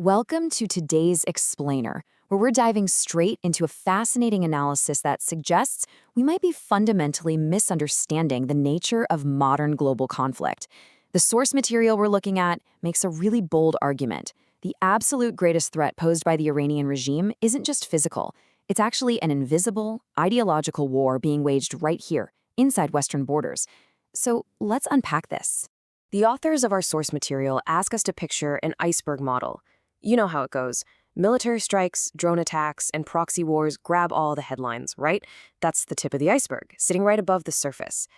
Welcome to today's Explainer, where we're diving straight into a fascinating analysis that suggests we might be fundamentally misunderstanding the nature of modern global conflict. The source material we're looking at makes a really bold argument. The absolute greatest threat posed by the Iranian regime isn't just physical, it's actually an invisible, ideological war being waged right here, inside Western borders. So let's unpack this. The authors of our source material ask us to picture an iceberg model. You know how it goes. Military strikes, drone attacks, and proxy wars grab all the headlines, right? That's the tip of the iceberg, sitting right above the surface.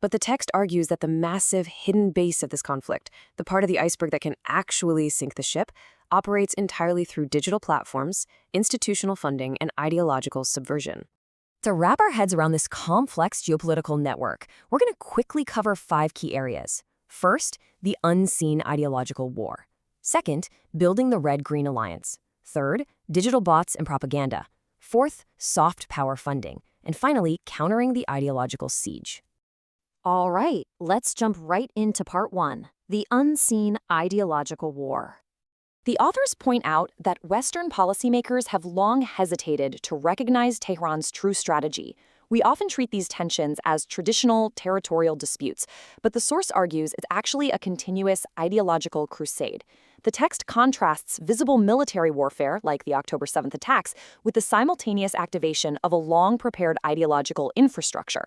But the text argues that the massive hidden base of this conflict, the part of the iceberg that can actually sink the ship, operates entirely through digital platforms, institutional funding, and ideological subversion. To wrap our heads around this complex geopolitical network, we're going to quickly cover 5 key areas. First, the unseen ideological war. Second, building the Red-Green Alliance. Third, digital bots and propaganda. Fourth, soft power funding. And finally, countering the ideological siege. All right, let's jump right into part 1, the unseen ideological war. The authors point out that Western policymakers have long hesitated to recognize Tehran's true strategy. We often treat these tensions as traditional territorial disputes, but the source argues it's actually a continuous ideological crusade. The text contrasts visible military warfare, like the October 7th attacks, with the simultaneous activation of a long-prepared ideological infrastructure.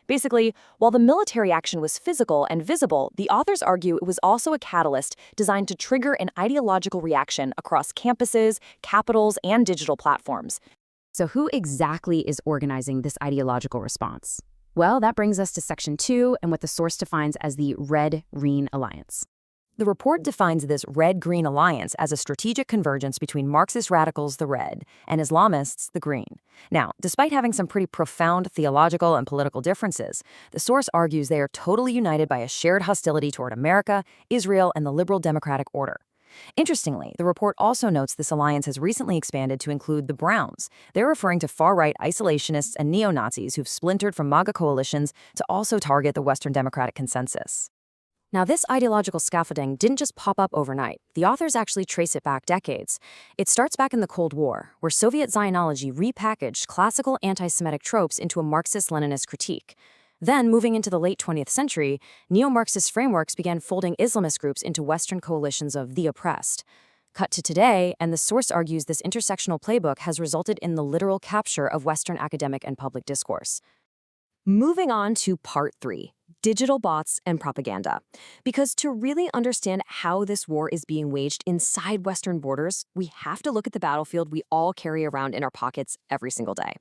Basically, while the military action was physical and visible, the authors argue it was also a catalyst designed to trigger an ideological reaction across campuses, capitals, and digital platforms. So who exactly is organizing this ideological response? Well, that brings us to Section 2 and what the source defines as the Red-Green Alliance. The report defines this Red-Green Alliance as a strategic convergence between Marxist radicals, the red, and Islamists, the green. Now, despite having some pretty profound theological and political differences, the source argues they are totally united by a shared hostility toward America, Israel, and the liberal democratic order. Interestingly, the report also notes this alliance has recently expanded to include the Browns. They're referring to far-right isolationists and neo-Nazis who've splintered from MAGA coalitions to also target the Western democratic consensus. Now, this ideological scaffolding didn't just pop up overnight. The authors actually trace it back decades. It starts back in the Cold War, where Soviet Zionology repackaged classical anti-Semitic tropes into a Marxist-Leninist critique. Then, moving into the late 20th century, neo-Marxist frameworks began folding Islamist groups into Western coalitions of the oppressed. Cut to today, and the source argues this intersectional playbook has resulted in the literal capture of Western academic and public discourse. Moving on to part 3. Digital bots and propaganda. Because to really understand how this war is being waged inside Western borders, we have to look at the battlefield we all carry around in our pockets every single day.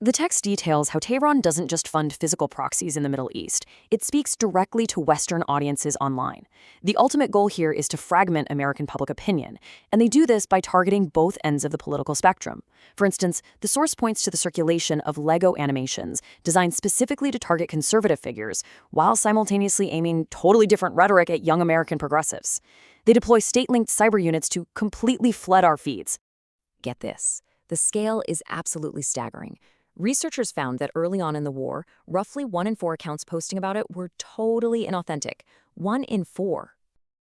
The text details how Tehran doesn't just fund physical proxies in the Middle East, it speaks directly to Western audiences online. The ultimate goal here is to fragment American public opinion, and they do this by targeting both ends of the political spectrum. For instance, the source points to the circulation of Lego animations designed specifically to target conservative figures, while simultaneously aiming totally different rhetoric at young American progressives. They deploy state-linked cyber units to completely flood our feeds. Get this, the scale is absolutely staggering. Researchers found that early on in the war, roughly 1 in 4 accounts posting about it were totally inauthentic. 1 in 4.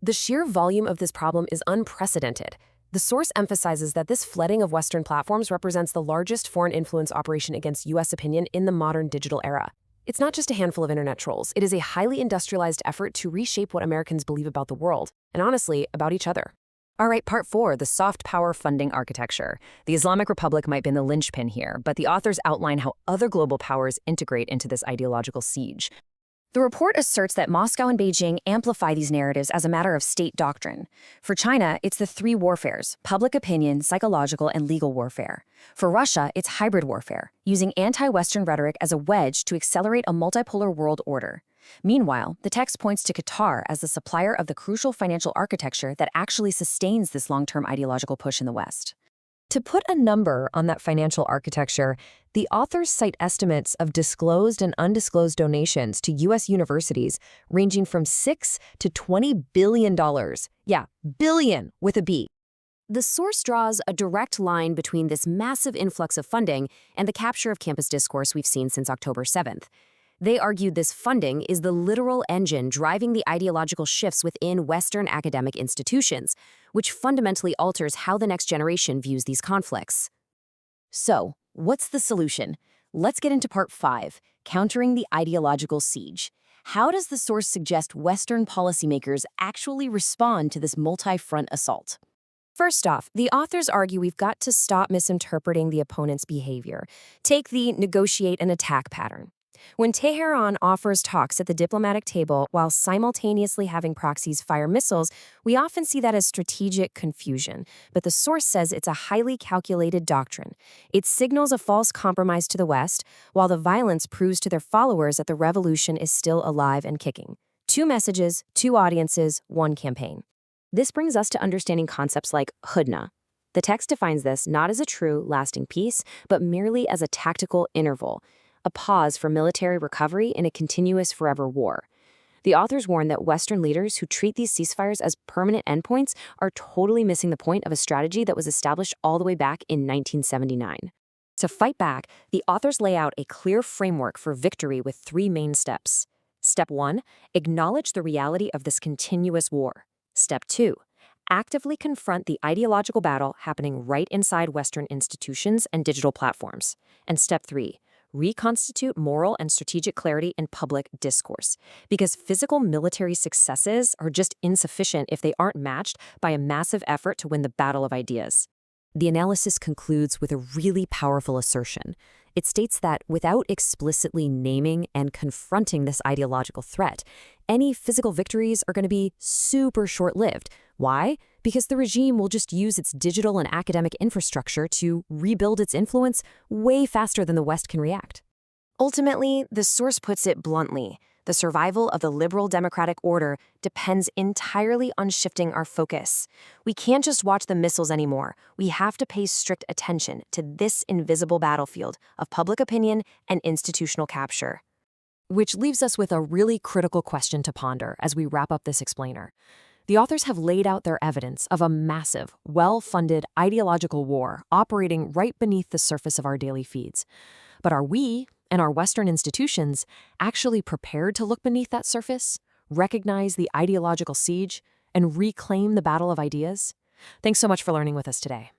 The sheer volume of this problem is unprecedented. The source emphasizes that this flooding of Western platforms represents the largest foreign influence operation against U.S. opinion in the modern digital era. It's not just a handful of internet trolls. It is a highly industrialized effort to reshape what Americans believe about the world, and honestly, about each other. All right, part 4, the soft power funding architecture. The Islamic Republic might be the linchpin here, but the authors outline how other global powers integrate into this ideological siege. The report asserts that Moscow and Beijing amplify these narratives as a matter of state doctrine. For China, it's the 3 warfares: public opinion, psychological, and legal warfare. For Russia, it's hybrid warfare, using anti-Western rhetoric as a wedge to accelerate a multipolar world order. Meanwhile, the text points to Qatar as the supplier of the crucial financial architecture that actually sustains this long-term ideological push in the West. To put a number on that financial architecture, the authors cite estimates of disclosed and undisclosed donations to U.S. universities ranging from $6 to $20 billion. Yeah, billion with a B. The source draws a direct line between this massive influx of funding and the capture of campus discourse we've seen since October 7th. They argued this funding is the literal engine driving the ideological shifts within Western academic institutions, which fundamentally alters how the next generation views these conflicts. So, what's the solution? Let's get into part 5, countering the ideological siege. How does the source suggest Western policymakers actually respond to this multi-front assault? First off, the authors argue we've got to stop misinterpreting the opponent's behavior. Take the negotiate and attack pattern. When Tehran offers talks at the diplomatic table while simultaneously having proxies fire missiles, we often see that as strategic confusion. But the source says it's a highly calculated doctrine. It signals a false compromise to the West, while the violence proves to their followers that the revolution is still alive and kicking. 2 messages, 2 audiences, 1 campaign. This brings us to understanding concepts like hudna. The text defines this not as a true, lasting peace, but merely as a tactical interval, a pause for military recovery in a continuous forever war. The authors warn that Western leaders who treat these ceasefires as permanent endpoints are totally missing the point of a strategy that was established all the way back in 1979. To fight back, the authors lay out a clear framework for victory with 3 main steps. Step 1, acknowledge the reality of this continuous war. Step 2, actively confront the ideological battle happening right inside Western institutions and digital platforms. And step 3, reconstitute moral and strategic clarity in public discourse, because physical military successes are just insufficient if they aren't matched by a massive effort to win the battle of ideas. The analysis concludes with a really powerful assertion. It states that without explicitly naming and confronting this ideological threat, any physical victories are going to be super short-lived. Why? Because the regime will just use its digital and academic infrastructure to rebuild its influence way faster than the West can react. Ultimately, the source puts it bluntly. The survival of the liberal democratic order depends entirely on shifting our focus. We can't just watch the missiles anymore. We have to pay strict attention to this invisible battlefield of public opinion and institutional capture. Which leaves us with a really critical question to ponder as we wrap up this explainer. The authors have laid out their evidence of a massive, well-funded ideological war operating right beneath the surface of our daily feeds. But are we, and our Western institutions, actually prepared to look beneath that surface, recognize the ideological siege, and reclaim the battle of ideas? Thanks so much for learning with us today.